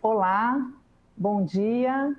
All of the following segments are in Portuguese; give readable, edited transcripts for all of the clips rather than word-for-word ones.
Olá, bom dia,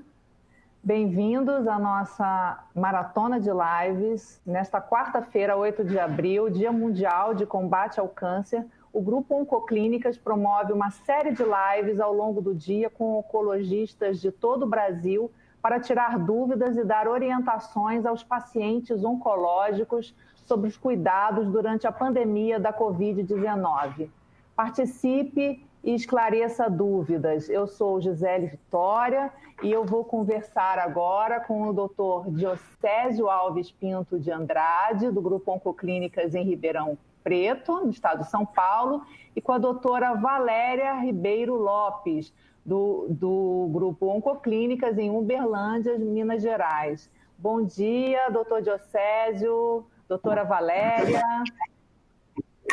bem-vindos à nossa maratona de lives. Nesta quarta-feira, 8 de abril, Dia Mundial de Combate ao Câncer, o Grupo Oncoclínicas promove uma série de lives ao longo do dia com oncologistas de todo o Brasil para tirar dúvidas e dar orientações aos pacientes oncológicos sobre os cuidados durante a pandemia da Covid-19. Participe e esclareça dúvidas. Eu sou Gisele Vitória e eu vou conversar agora com o Dr. Diocésio Alves Pinto de Andrade, do Grupo Oncoclínicas em Ribeirão Preto, no estado de São Paulo, e com a doutora Valéria Ribeiro Lopes, do Grupo Oncoclínicas em Uberlândia, Minas Gerais. Bom dia, doutor Diocésio, doutora Valéria.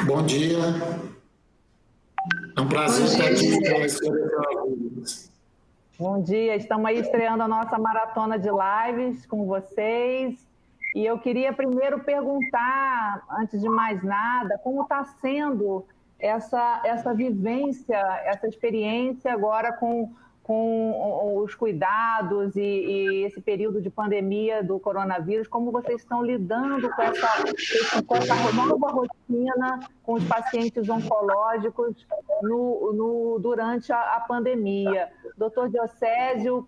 Bom dia. É um prazer estar aqui para esclarecer. Bom dia, estamos aí estreando a nossa maratona de lives com vocês. E eu queria primeiro perguntar, antes de mais nada, como está sendo essa vivência, essa experiência agora com os cuidados e esse período de pandemia do coronavírus, como vocês estão lidando com essa nova rotina com os pacientes oncológicos durante a pandemia. Doutor Diocésio,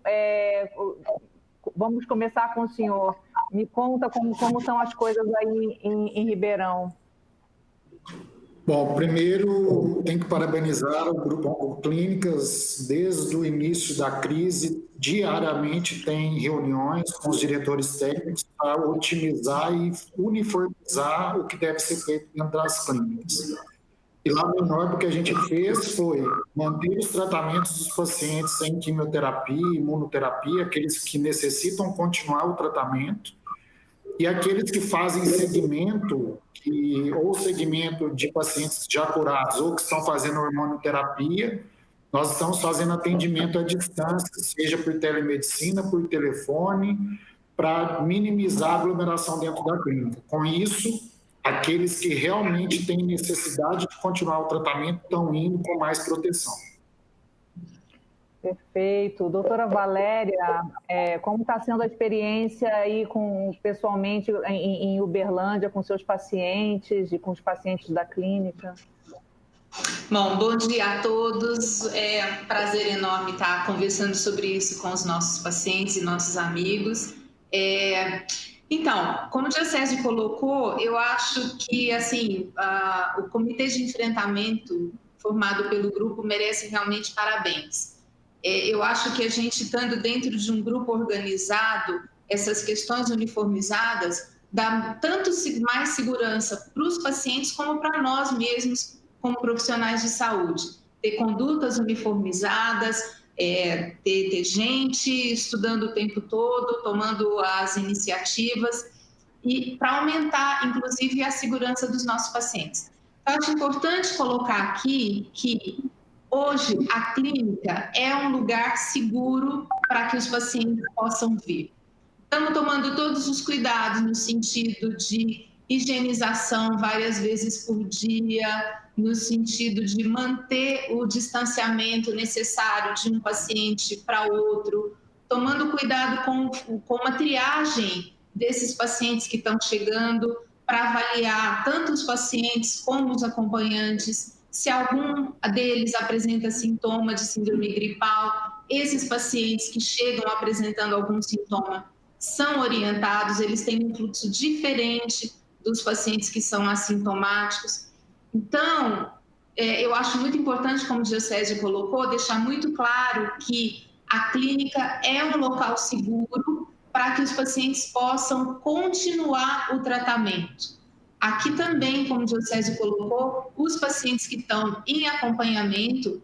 vamos começar com o senhor. Me conta como são as coisas aí em Ribeirão. Bom, primeiro tem que parabenizar o Grupo Oncoclínicas. Desde o início da crise, diariamente tem reuniões com os diretores técnicos para otimizar e uniformizar o que deve ser feito dentro das clínicas. E lá no Norte, o que a gente fez foi manter os tratamentos dos pacientes sem quimioterapia, imunoterapia, aqueles que necessitam continuar o tratamento, e aqueles que fazem segmento, ou segmento de pacientes já curados ou que estão fazendo hormonioterapia, nós estamos fazendo atendimento à distância, seja por telemedicina, por telefone, para minimizar a aglomeração dentro da clínica. Com isso, aqueles que realmente têm necessidade de continuar o tratamento estão indo com mais proteção. Perfeito. Doutora Valéria, como está sendo a experiência aí pessoalmente em Uberlândia com seus pacientes e com os pacientes da clínica? Bom dia a todos. É um prazer enorme estar conversando sobre isso com os nossos pacientes e nossos amigos. Então, como o Diocésio colocou, eu acho que o comitê de enfrentamento formado pelo grupo merece realmente parabéns. Eu acho que a gente, estando dentro de um grupo organizado, essas questões uniformizadas, dá tanto mais segurança para os pacientes como para nós mesmos, como profissionais de saúde. Ter condutas uniformizadas, ter gente estudando o tempo todo, tomando as iniciativas, e para aumentar, inclusive, a segurança dos nossos pacientes. Eu acho importante colocar aqui que hoje, a clínica é um lugar seguro para que os pacientes possam vir. Estamos tomando todos os cuidados no sentido de higienização várias vezes por dia, no sentido de manter o distanciamento necessário de um paciente para outro, tomando cuidado com a triagem desses pacientes que estão chegando, para avaliar tanto os pacientes como os acompanhantes. Se algum deles apresenta sintoma de síndrome gripal, esses pacientes que chegam apresentando algum sintoma são orientados, eles têm um fluxo diferente dos pacientes que são assintomáticos. Então, eu acho muito importante, como o Diocésio colocou, deixar muito claro que a clínica é um local seguro para que os pacientes possam continuar o tratamento. Aqui também, como o Diocésio colocou, os pacientes que estão em acompanhamento,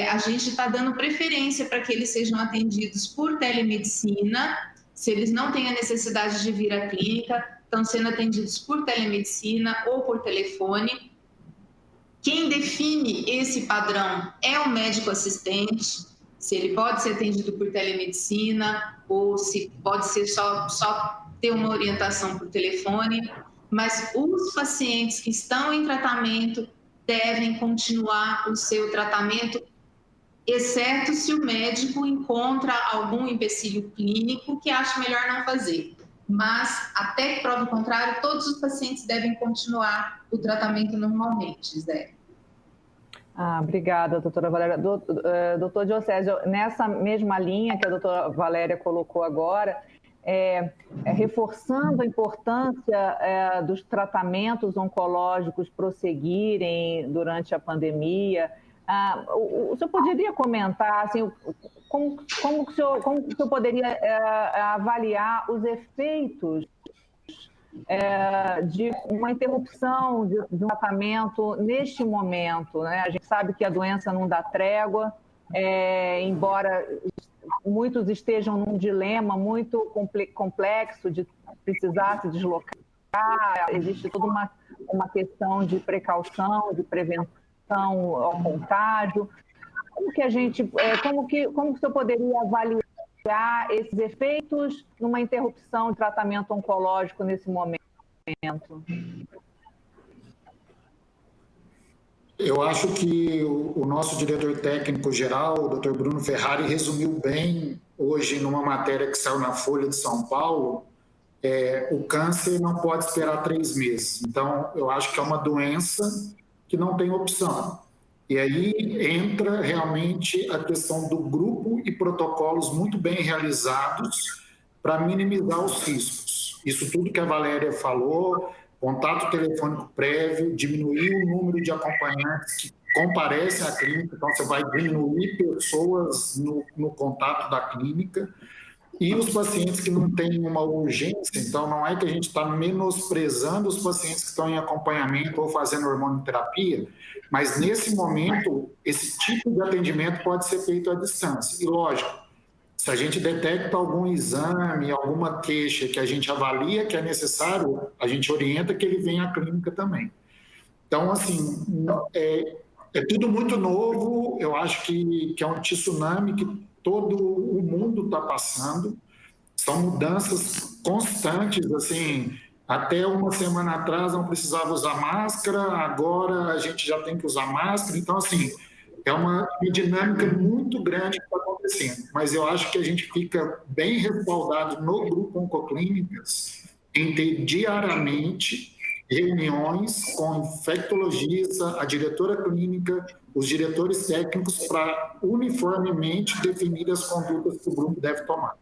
a gente está dando preferência para que eles sejam atendidos por telemedicina. Se eles não têm a necessidade de vir à clínica, estão sendo atendidos por telemedicina ou por telefone. Quem define esse padrão é o médico assistente, se ele pode ser atendido por telemedicina ou se pode ser só ter uma orientação por telefone. Mas os pacientes que estão em tratamento devem continuar o seu tratamento exceto se o médico encontra algum empecilho clínico que acha melhor não fazer. Mas, até que prova o contrário, todos os pacientes devem continuar o tratamento normalmente, Zé. Obrigada, doutora Valéria. Doutor Diocésio, nessa mesma linha que a doutora Valéria colocou agora, reforçando a importância dos tratamentos oncológicos prosseguirem durante a pandemia, o senhor poderia comentar assim, como o senhor poderia avaliar os efeitos de uma interrupção de um tratamento neste momento, né? A gente sabe que a doença não dá trégua, embora muitos estejam num dilema muito complexo de precisar se deslocar, existe toda uma questão de precaução, de prevenção ao contágio. Como que o senhor poderia avaliar esses efeitos numa interrupção de tratamento oncológico nesse momento? Eu acho que o nosso diretor técnico geral, o Dr. Bruno Ferrari, resumiu bem hoje numa matéria que saiu na Folha de São Paulo. O câncer não pode esperar 3 meses. Então, eu acho que é uma doença que não tem opção. E aí entra realmente a questão do grupo e protocolos muito bem realizados para minimizar os riscos. Isso tudo que a Valéria falou, contato telefônico prévio, diminuir o número de acompanhantes que comparecem à clínica, então você vai diminuir pessoas no contato da clínica, e os pacientes que não têm uma urgência, então não é que a gente está menosprezando os pacientes que estão em acompanhamento ou fazendo hormonioterapia, mas nesse momento, esse tipo de atendimento pode ser feito à distância. E lógico, se a gente detecta algum exame, alguma queixa que a gente avalia que é necessário, a gente orienta que ele venha à clínica também. Então, assim, é tudo muito novo, eu acho que é um tsunami que todo o mundo está passando, são mudanças constantes, assim, até uma semana atrás não precisava usar máscara, agora a gente já tem que usar máscara, então, assim, é uma dinâmica muito grande que está acontecendo, mas eu acho que a gente fica bem respaldado no Grupo Oncoclínicas em ter diariamente reuniões com o infectologista, a diretora clínica, os diretores técnicos para uniformemente definir as condutas que o grupo deve tomar.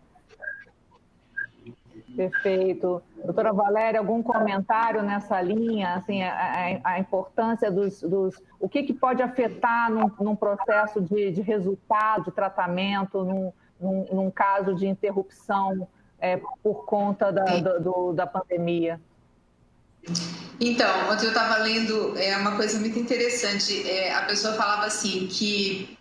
Perfeito. Doutora Valéria, algum comentário nessa linha, assim, a importância o que pode afetar num processo de resultado, de tratamento, num caso de interrupção por conta da pandemia? Então, ontem eu estava lendo uma coisa muito interessante. A pessoa falava assim que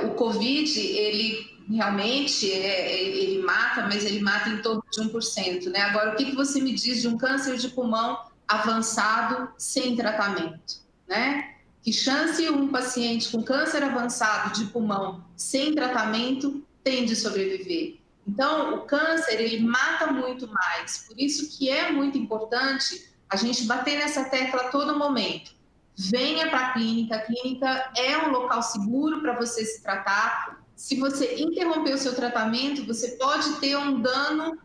o Covid, ele realmente ele mata, mas ele mata em torno de 1%. Né? Agora, o que você me diz de um câncer de pulmão avançado sem tratamento? Né? Que chance um paciente com câncer avançado de pulmão sem tratamento tem de sobreviver? Então, o câncer, ele mata muito mais. Por isso que é muito importante a gente bater nessa tecla a todo momento. Venha para a clínica é um local seguro para você se tratar. Se você interromper o seu tratamento, você pode ter um dano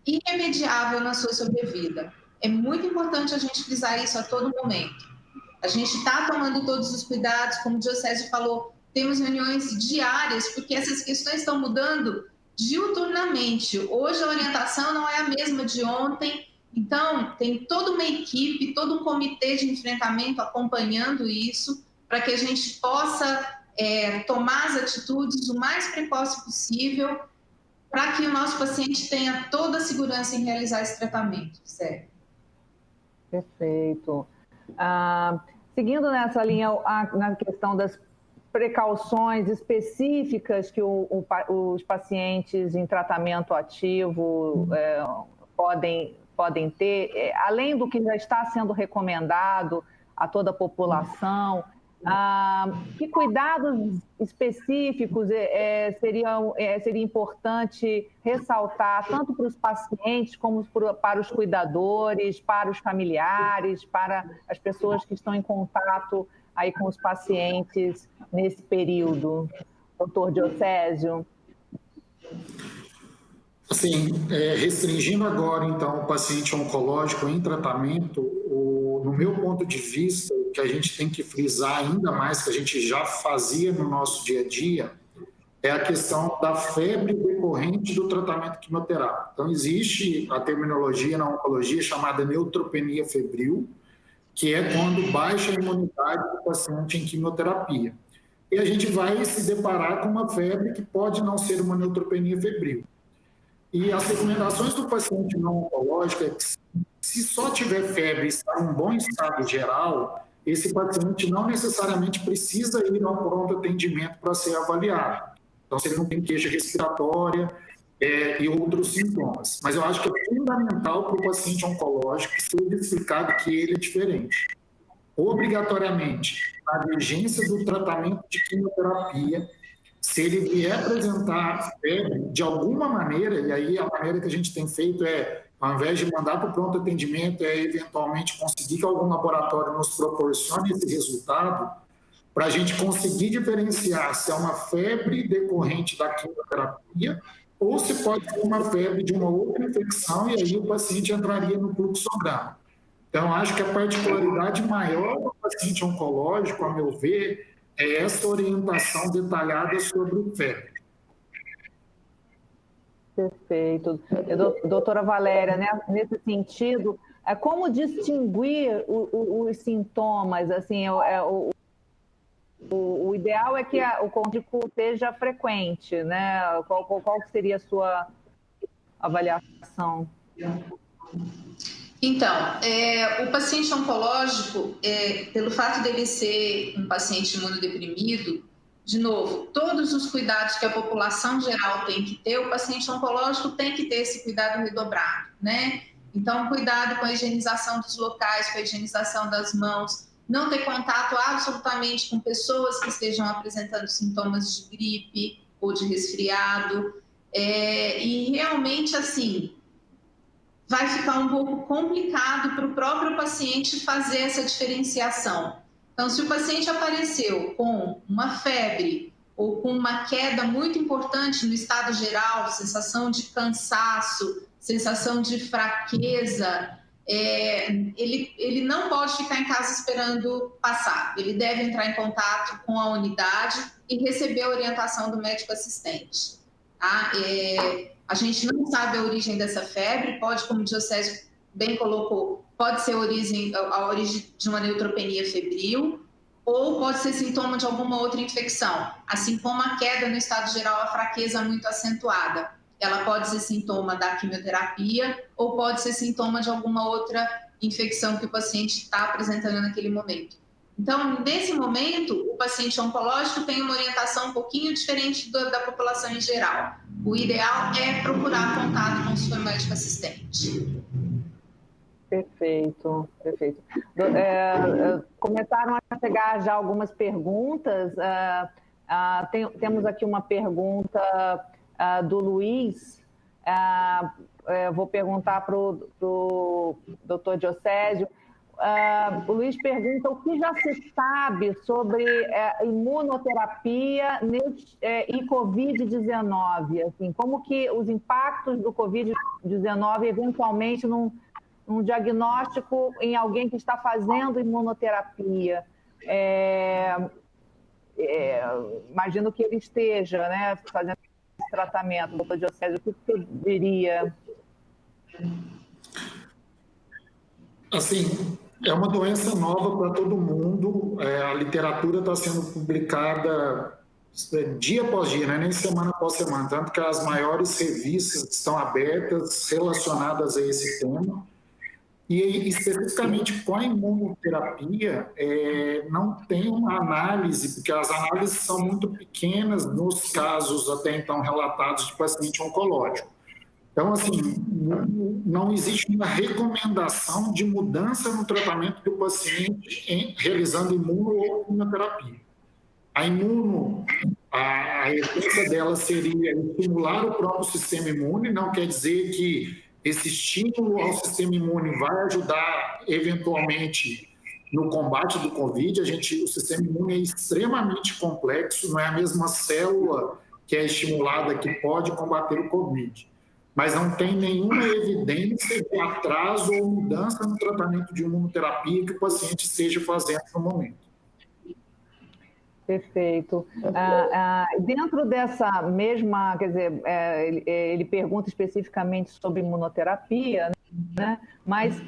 irremediável na sua sobrevida. É muito importante a gente frisar isso a todo momento. A gente está tomando todos os cuidados, como o Diocésio falou, temos reuniões diárias, porque essas questões estão mudando diuturnamente. Hoje a orientação não é a mesma de ontem. Então, tem toda uma equipe, todo um comitê de enfrentamento acompanhando isso, para que a gente possa tomar as atitudes o mais precoce possível, para que o nosso paciente tenha toda a segurança em realizar esse tratamento. Certo? Perfeito. Seguindo nessa linha, na questão das precauções específicas que os pacientes em tratamento ativo podem ter, além do que já está sendo recomendado a toda a população, que cuidados específicos seria importante ressaltar, tanto para os pacientes como para os cuidadores, para os familiares, para as pessoas que estão em contato aí com os pacientes nesse período? doutor Diocésio? Assim, restringindo agora, então, o paciente oncológico em tratamento, no meu ponto de vista, o que a gente tem que frisar ainda mais, que a gente já fazia no nosso dia a dia, é a questão da febre decorrente do tratamento quimioterápico. Então, existe a terminologia na oncologia chamada neutropenia febril, que é quando baixa a imunidade do paciente em quimioterapia. E a gente vai se deparar com uma febre que pode não ser uma neutropenia febril. E as recomendações do paciente não oncológico é que, se só tiver febre e estar em um bom estado geral, esse paciente não necessariamente precisa ir a um pronto atendimento para ser avaliado. Então, se ele não tem queixa respiratória e outros sintomas. Mas eu acho que é fundamental para o paciente oncológico ser explicado que ele é diferente. Obrigatoriamente, a urgência do tratamento de quimioterapia, se ele vier apresentar febre de alguma maneira, e aí a maneira que a gente tem feito ao invés de mandar para o pronto atendimento, eventualmente conseguir que algum laboratório nos proporcione esse resultado, para a gente conseguir diferenciar se é uma febre decorrente da quimioterapia ou se pode ser uma febre de uma outra infecção, e aí o paciente entraria no fluxograma. Então, acho que a particularidade maior do paciente oncológico, a meu ver, é essa orientação detalhada sobre o febre. Perfeito. Doutora Valéria, né, nesse sentido, como distinguir os sintomas? Assim, o ideal é que o cólico seja frequente, né? Qual seria a sua avaliação? Então, o paciente oncológico, pelo fato dele ser um paciente imunodeprimido, de novo, todos os cuidados que a população geral tem que ter, o paciente oncológico tem que ter esse cuidado redobrado, né? Então, cuidado com a higienização dos locais, com a higienização das mãos, não ter contato absolutamente com pessoas que estejam apresentando sintomas de gripe ou de resfriado, e realmente, assim, vai ficar um pouco complicado para o próprio paciente fazer essa diferenciação. Então, se o paciente apareceu com uma febre ou com uma queda muito importante no estado geral, sensação de cansaço, sensação de fraqueza, ele não pode ficar em casa esperando passar. Ele deve entrar em contato com a unidade e receber a orientação do médico assistente. Tá? A gente não sabe a origem dessa febre, pode, como o Diocésio bem colocou, pode ser a origem de uma neutropenia febril ou pode ser sintoma de alguma outra infecção, assim como a queda no estado geral, a fraqueza muito acentuada. Ela pode ser sintoma da quimioterapia ou pode ser sintoma de alguma outra infecção que o paciente está apresentando naquele momento. Então, nesse momento, o paciente oncológico tem uma orientação um pouquinho diferente da população em geral. O ideal é procurar contato com o seu médico assistente. Perfeito, perfeito. Começaram a chegar já algumas perguntas. Temos aqui uma pergunta do Luiz. Vou perguntar para o doutor Diocésio. O Luiz pergunta o que já se sabe sobre imunoterapia e Covid-19, assim, como que os impactos do Covid-19 eventualmente num diagnóstico em alguém que está fazendo imunoterapia. Imagino que ele esteja, né, fazendo esse tratamento. Doutor Diocésio, o que você diria? Assim, é uma doença nova para todo mundo. A literatura está sendo publicada dia após dia, né? Nem semana após semana, tanto que as maiores revistas estão abertas relacionadas a esse tema. E especificamente com a imunoterapia, não tem uma análise, porque as análises são muito pequenas nos casos até então relatados de paciente oncológico. Então, assim, não existe uma recomendação de mudança no tratamento do paciente realizando imuno ou quimioterapia. A essência dela seria estimular o próprio sistema imune, não quer dizer que esse estímulo ao sistema imune vai ajudar, eventualmente, no combate do Covid, o sistema imune é extremamente complexo, não é a mesma célula que é estimulada que pode combater o Covid. Mas não tem nenhuma evidência de atraso ou mudança no tratamento de imunoterapia que o paciente esteja fazendo no momento. Perfeito. Dentro dessa mesma, quer dizer, ele pergunta especificamente sobre imunoterapia, né? Mas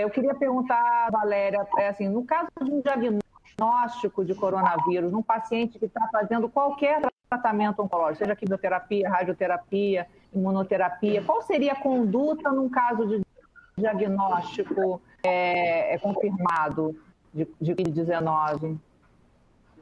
eu queria perguntar, Valéria, assim, no caso de um diagnóstico de coronavírus, num paciente que está fazendo qualquer tratamento oncológico, seja quimioterapia, radioterapia, imunoterapia, qual seria a conduta num caso de diagnóstico confirmado de Covid-19?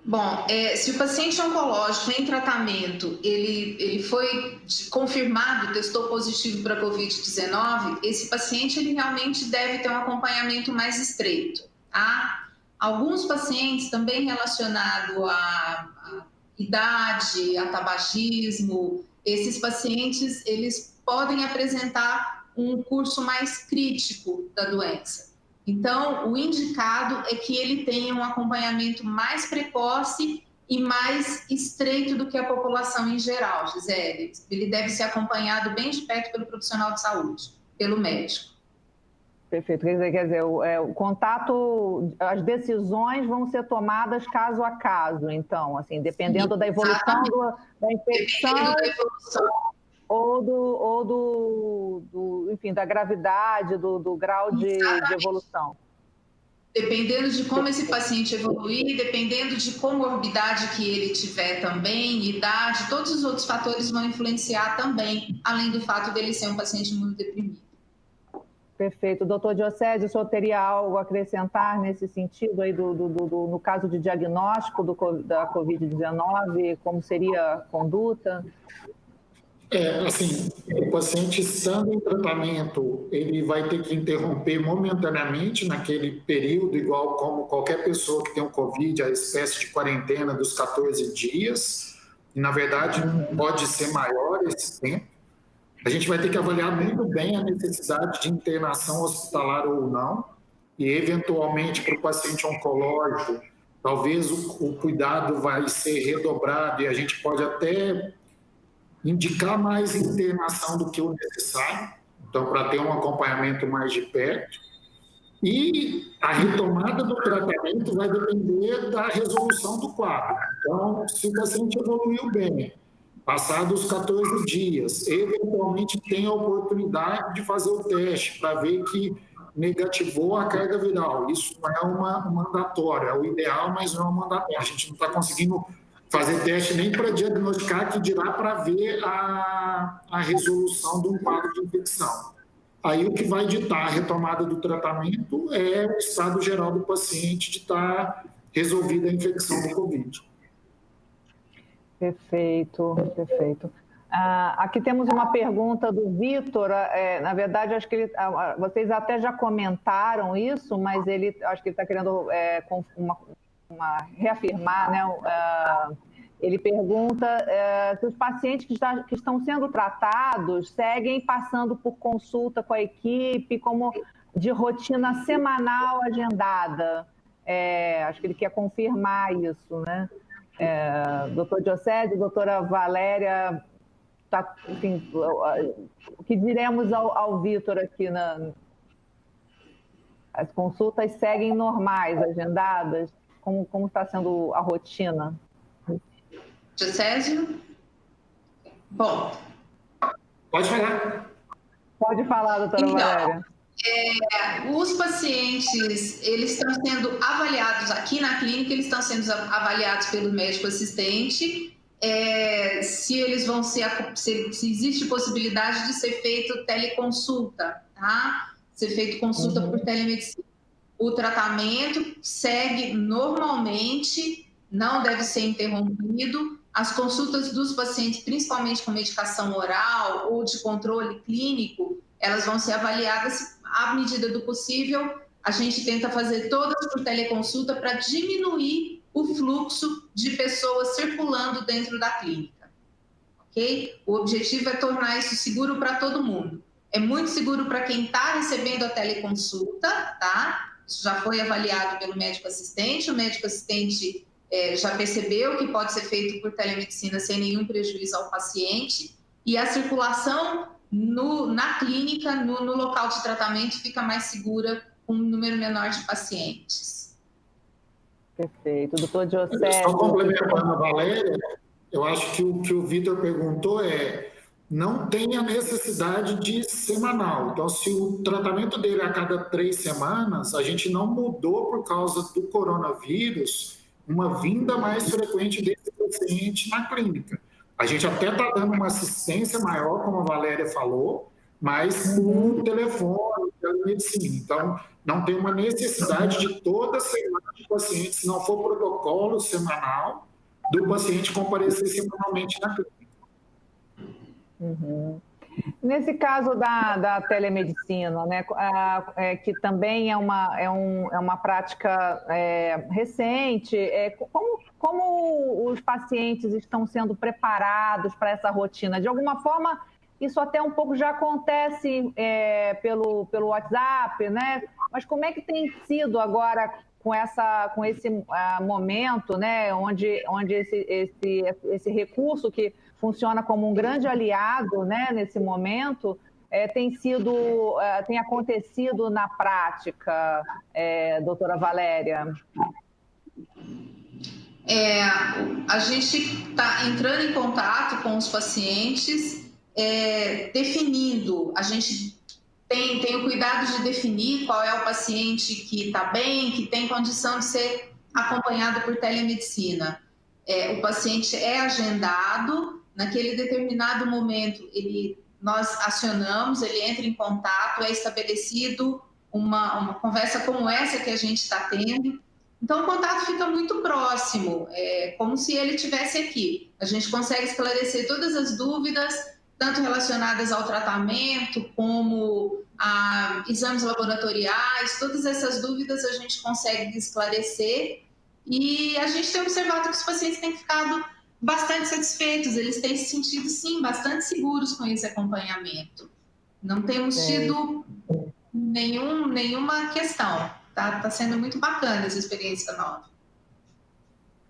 Bom, se o paciente oncológico em tratamento, ele foi confirmado, testou positivo para Covid-19, esse paciente ele realmente deve ter um acompanhamento mais estreito, tá? Alguns pacientes também relacionados à idade, a tabagismo, esses pacientes, eles podem apresentar um curso mais crítico da doença. Então, o indicado é que ele tenha um acompanhamento mais precoce e mais estreito do que a população em geral, Gisele. Ele deve ser acompanhado bem de perto pelo profissional de saúde, pelo médico. Perfeito. Quer dizer, o contato, as decisões vão ser tomadas caso a caso, então, assim, dependendo da evolução da infecção. Dependendo da evolução. Enfim, da gravidade, do grau de evolução. Dependendo de como esse paciente evoluir, dependendo de comorbidade que ele tiver também, idade, todos os outros fatores vão influenciar também, além do fato dele ser um paciente imunodeprimido. Perfeito. Doutor Diocésio, o senhor teria algo a acrescentar nesse sentido aí no caso de diagnóstico da Covid-19, como seria a conduta? Assim, o paciente estando em tratamento, ele vai ter que interromper momentaneamente naquele período, igual como qualquer pessoa que tem um Covid, a espécie de quarentena dos 14 dias, e na verdade pode ser maior esse tempo. A gente vai ter que avaliar muito bem a necessidade de internação hospitalar ou não, e eventualmente para o paciente oncológico, talvez o cuidado vai ser redobrado e a gente pode até indicar mais internação do que o necessário, então, para ter um acompanhamento mais de perto. E a retomada do tratamento vai depender da resolução do quadro. Então, se o paciente evoluiu bem, passados os 14 dias, eventualmente tem a oportunidade de fazer o teste para ver que negativou a carga viral. Isso não é uma mandatória, é o ideal, mas não é uma mandatória. A gente não está conseguindo fazer teste nem para diagnosticar, que dirá para ver a resolução de um quadro de infecção. Aí o que vai ditar a retomada do tratamento é o estado geral do paciente de estar resolvida a infecção do Covid. Perfeito, perfeito. Aqui temos uma pergunta do Vitor. Na verdade, acho que vocês até já comentaram isso, mas acho que ele está querendo reafirmar, né? Ele pergunta se os pacientes que estão sendo tratados seguem passando por consulta com a equipe, como de rotina semanal agendada. Acho que ele quer confirmar isso, né? Doutor Diocésio, doutora Valéria, enfim, o que diremos ao Vitor aqui? As consultas seguem normais, agendadas? Como está sendo a rotina? Diocésio? Bom. Pode falar. Pode falar, doutora Valéria. Os pacientes, eles estão sendo avaliados aqui na clínica, eles estão sendo avaliados pelo médico assistente, se eles vão ser, se existe possibilidade de ser feito teleconsulta, tá? Ser feito consulta por telemedicina. O tratamento segue normalmente, não deve ser interrompido. As consultas dos pacientes, principalmente com medicação oral ou de controle clínico, elas vão ser avaliadas à medida do possível. A gente tenta fazer todas por teleconsulta para diminuir o fluxo de pessoas circulando dentro da clínica, ok? O objetivo é tornar isso seguro para todo mundo. É muito seguro para quem está recebendo a teleconsulta, tá? Isso já foi avaliado pelo médico assistente, o médico assistente já percebeu que pode ser feito por telemedicina sem nenhum prejuízo ao paciente, e a circulação na clínica, no local de tratamento, fica mais segura com um número menor de pacientes. Perfeito. Doutor Diocésio... Só complementando a Valéria, eu acho que o que o Vitor perguntou não tem a necessidade de semanal. Então, se o tratamento dele é a cada 3 semanas, a gente não mudou por causa do coronavírus uma vinda mais frequente desse paciente na clínica. A gente até está dando uma assistência maior, como a Valéria falou, mas por telefone, telemedicina. Então, não tem uma necessidade de toda semana o paciente, se não for protocolo semanal, do paciente comparecer semanalmente na clínica. Uhum. Nesse caso da telemedicina, né, que também é uma prática recente, como os pacientes estão sendo preparados para essa rotina? De alguma forma, isso até um pouco já acontece pelo WhatsApp, né? Mas como é que tem sido agora com esse momento, né, onde esse recurso que funciona como um grande aliado, né, nesse momento, tem acontecido na prática, doutora Valéria? A gente está entrando em contato com os pacientes, definindo, a gente tem o cuidado de definir qual é o paciente que está bem, que tem condição de ser acompanhado por telemedicina. O paciente é agendado, naquele determinado momento nós acionamos, ele entra em contato, é estabelecido uma conversa como essa que a gente está tendo. Então, o contato fica muito próximo, como se ele estivesse aqui. A gente consegue esclarecer todas as dúvidas, tanto relacionadas ao tratamento, como a exames laboratoriais, todas essas dúvidas a gente consegue esclarecer, e a gente tem observado que os pacientes têm ficado bastante satisfeitos, eles têm se sentido, sim, bastante seguros com esse acompanhamento. Não temos tido nenhuma questão. Tá sendo muito bacana essa experiência nova.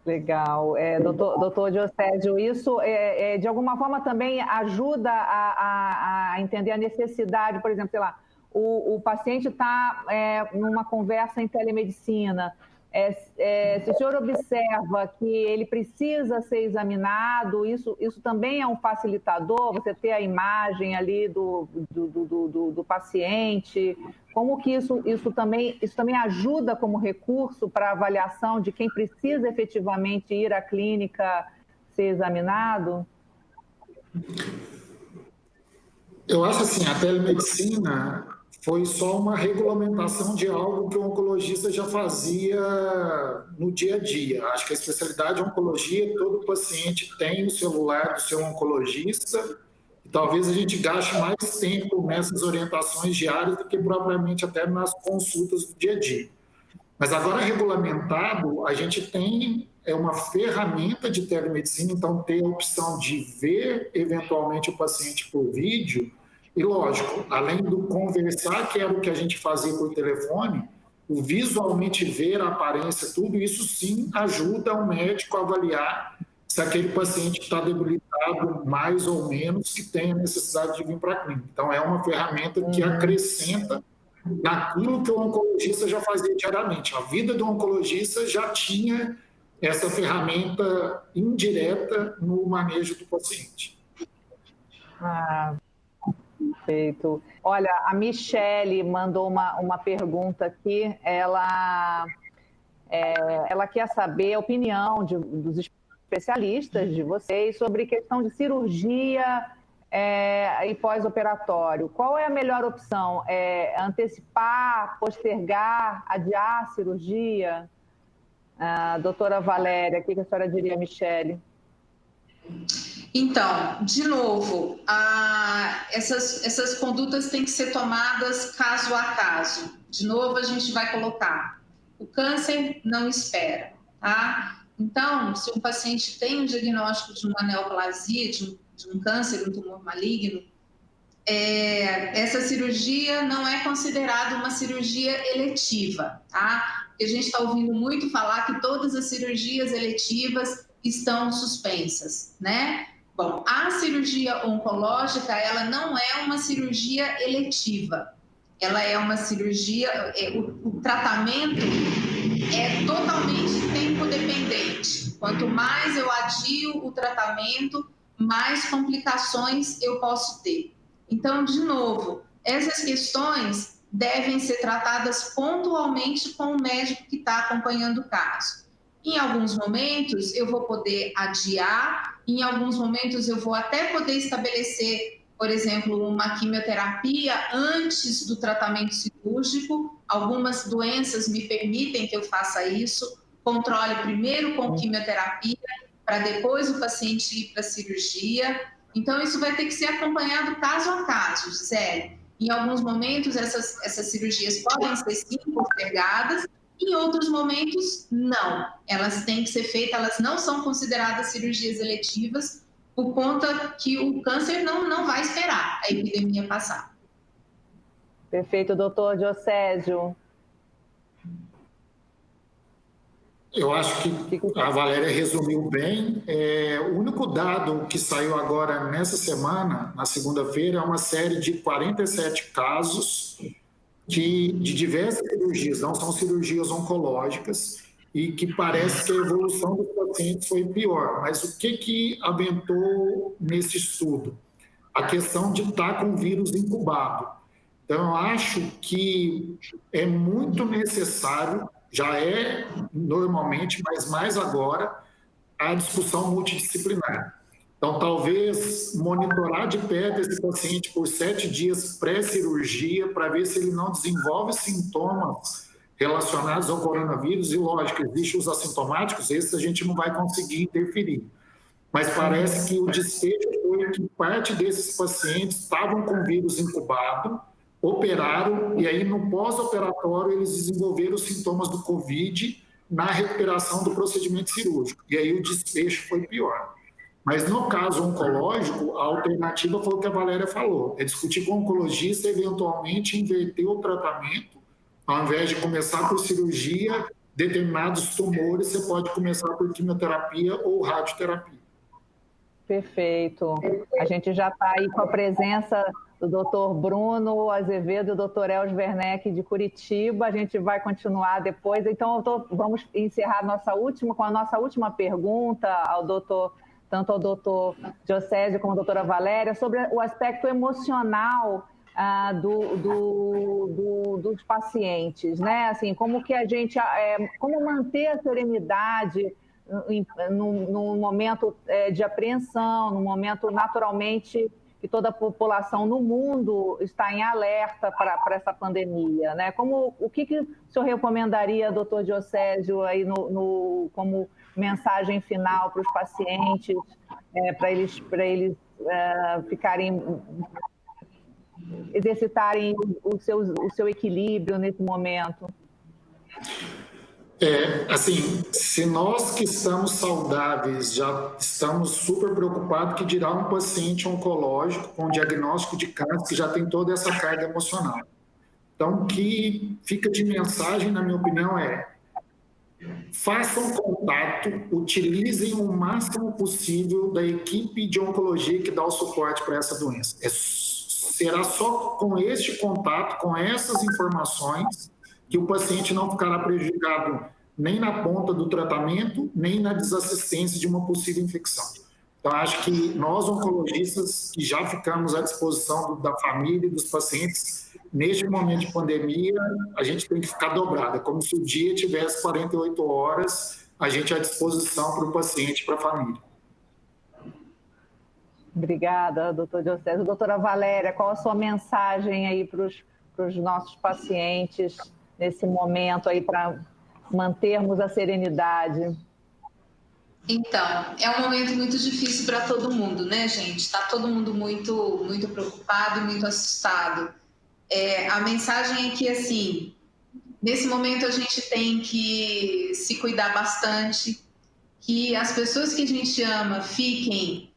Legal. Doutor Diocésio, isso de alguma forma também ajuda a entender a necessidade, por exemplo, sei lá, o paciente está numa conversa em telemedicina, se o senhor observa que ele precisa ser examinado, isso também é um facilitador, você ter a imagem ali do paciente, como que isso também ajuda como recurso para a avaliação de quem precisa efetivamente ir à clínica ser examinado? Eu acho assim, a telemedicina foi só uma regulamentação de algo que o oncologista já fazia no dia a dia. Acho que a especialidade de oncologia, todo paciente tem o celular do seu oncologista, e talvez a gente gaste mais tempo nessas orientações diárias do que propriamente até nas consultas do dia a dia. Mas agora regulamentado, a gente tem uma ferramenta de telemedicina, então ter a opção de ver eventualmente o paciente por vídeo. E, lógico, além do conversar, que era o que a gente fazia por telefone, o visualmente ver a aparência, tudo isso sim ajuda o médico a avaliar se aquele paciente está debilitado mais ou menos, que tem a necessidade de vir para a clínica. Então, é uma ferramenta que acrescenta naquilo que o oncologista já fazia diariamente. A vida do oncologista já tinha essa ferramenta indireta no manejo do paciente. Perfeito. Olha, a Michele mandou uma pergunta aqui. Ela quer saber a opinião dos especialistas, de vocês, sobre questão de cirurgia e pós-operatório. Qual é a melhor opção? Antecipar, postergar, adiar a cirurgia? Doutora Valéria, o que a senhora diria, Michele? Então, de novo, essas condutas têm que ser tomadas caso a caso. De novo, a gente vai colocar: o câncer não espera, tá? Então, se um paciente tem um diagnóstico de uma neoplasia, de um câncer, um tumor maligno, essa cirurgia não é considerada uma cirurgia eletiva, tá? Porque a gente está ouvindo muito falar que todas as cirurgias eletivas estão suspensas, né? Bom, a cirurgia oncológica, ela não é uma cirurgia eletiva. Ela é uma cirurgia, o tratamento é totalmente tempo dependente. Quanto mais eu adio o tratamento, mais complicações eu posso ter. Então, de novo, essas questões devem ser tratadas pontualmente com o médico que está acompanhando o caso. Em alguns momentos, eu vou poder adiar, em alguns momentos, eu vou até poder estabelecer, por exemplo, uma quimioterapia antes do tratamento cirúrgico. Algumas doenças me permitem que eu faça isso. Controle primeiro com quimioterapia, para depois o paciente ir para a cirurgia. Então, isso vai ter que ser acompanhado caso a caso, Gisele. Em alguns momentos, essas cirurgias podem ser sim postergadas, em outros momentos, não. Elas têm que ser feitas, elas não são consideradas cirurgias eletivas, por conta que o câncer não vai esperar a epidemia passar. Perfeito, doutor Diocésio. Eu acho que a Valéria resumiu bem. O único dado que saiu agora nessa semana, na segunda-feira, é uma série de 47 casos de diversas cirurgias, não são cirurgias oncológicas, e que parece que a evolução dos pacientes foi pior. Mas o que aventou nesse estudo? A questão de estar com o vírus incubado. Então, eu acho que é muito necessário, já é normalmente, mas mais agora, a discussão multidisciplinar. Então, talvez monitorar de perto esse paciente por 7 dias pré-cirurgia, para ver se ele não desenvolve sintomas relacionados ao coronavírus. E, lógico, existem os assintomáticos, esses a gente não vai conseguir interferir. Mas parece que o desfecho foi que parte desses pacientes estavam com vírus incubado, operaram, e aí no pós-operatório eles desenvolveram os sintomas do Covid na recuperação do procedimento cirúrgico. E aí o desfecho foi pior. Mas no caso oncológico, a alternativa foi o que a Valéria falou, é discutir com o oncologista, eventualmente inverter o tratamento, ao invés de começar por cirurgia, determinados tumores você pode começar por quimioterapia ou radioterapia. Perfeito. A gente já está aí com a presença do doutor Bruno Azevedo e do doutor Elcio Werneck de Curitiba. A gente vai continuar depois. Então, vamos encerrar com a nossa última pergunta tanto ao doutor Diocésio como à doutora Valéria, sobre o aspecto emocional dos pacientes, né? Assim, como que a gente, como manter a serenidade num momento de apreensão, num momento naturalmente que toda a população no mundo está em alerta para essa pandemia, né? O que o senhor recomendaria, doutor Diocésio, aí como mensagem final para os pacientes, para eles exercitarem o seu equilíbrio nesse momento? Assim, se nós que estamos saudáveis já estamos super preocupados, que dirá um paciente oncológico com diagnóstico de câncer que já tem toda essa carga emocional. Então, o que fica de mensagem, na minha opinião, façam contato, utilizem o máximo possível da equipe de oncologia que dá o suporte para essa doença. Será só com este contato, com essas informações, que o paciente não ficará prejudicado nem na ponta do tratamento, nem na desassistência de uma possível infecção. Então, acho que nós, oncologistas, que já ficamos à disposição da família e dos pacientes, neste momento de pandemia, a gente tem que ficar dobrada, como se o dia tivesse 48 horas, a gente à disposição para o paciente e para a família. Obrigada, doutor Diocésio. Doutora Valéria, qual a sua mensagem aí para os nossos pacientes nesse momento aí para mantermos a serenidade? Então, é um momento muito difícil para todo mundo, né, gente? Está todo mundo muito, muito preocupado, muito assustado. A mensagem é que, assim, nesse momento a gente tem que se cuidar bastante, que as pessoas que a gente ama fiquem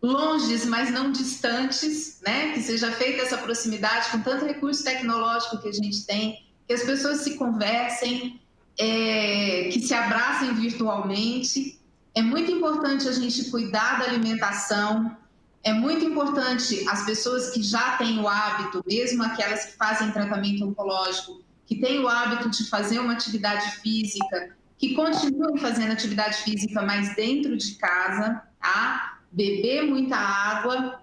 longes, mas não distantes, né? Que seja feita essa proximidade com tanto recurso tecnológico que a gente tem, que as pessoas se conversem, que se abracem virtualmente. É muito importante a gente cuidar da alimentação, é muito importante as pessoas que já têm o hábito, mesmo aquelas que fazem tratamento oncológico, que têm o hábito de fazer uma atividade física, que continuem fazendo atividade física, mas dentro de casa, tá? Beber muita água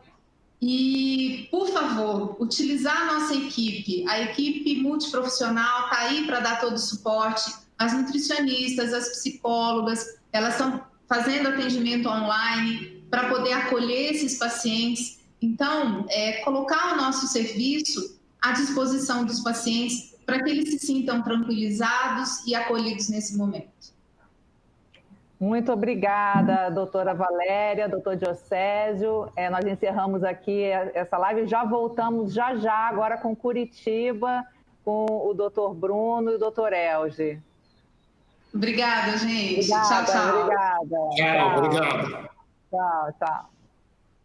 e, por favor, utilizar a nossa equipe. A equipe multiprofissional está aí para dar todo o suporte. As nutricionistas, as psicólogas, elas estão fazendo atendimento online para poder acolher esses pacientes. Então, colocar o nosso serviço à disposição dos pacientes para que eles se sintam tranquilizados e acolhidos nesse momento. Muito obrigada, doutora Valéria, doutor Diocésio. Nós encerramos aqui essa live, já voltamos já agora com Curitiba, com o doutor Bruno e o doutor Elge. Obrigada, gente. Obrigada, tchau, tchau. Obrigada. Tchau, obrigado. Tchau, tchau.